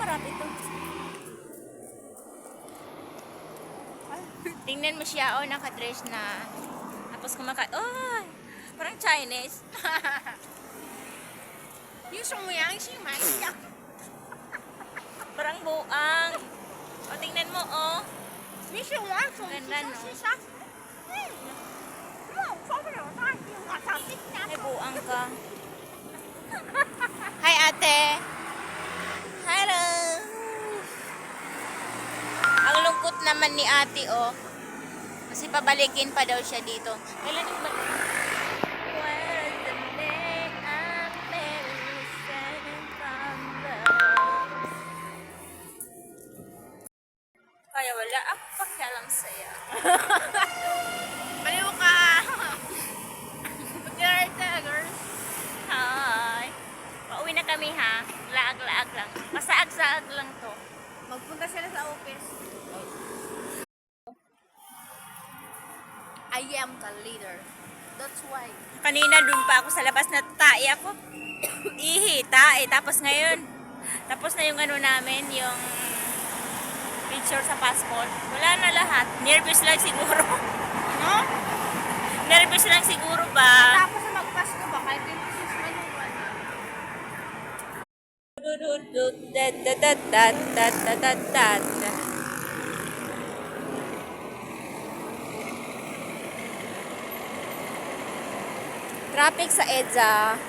marami to. Tingnan mo siya, oh, nakadress na. Tapos oh, parang Chinese. Yung sumuyang si Maya. Parang buang. O, tingnan mo, oh. Ganda, no? May buang ka. Hi, ate. Hello. Ang lungkot naman ni ate, oh. Kasi pabalikin pa daw siya dito. Kailan yung balik? Was the day I met you, sang from love. Kaya wala ako pakialam sa'yo. Baliw ka! Girls. Hi. Pauwi na kami, ha? Laag-laag lang. Masaag-saag lang to. Magpunta sila sa office. I am the leader. That's why. Kanina dun pa ako sa labas na tae ako. Ihi, tae. Tapos ngayon, tapos na yung ano namin, yung picture sa passport. Wala na lahat. Nervous lang siguro. No? Nervous lang siguro ba? Tapos na magpasko ba? Kahit 26 man yung wala. Traffic sa EDSA.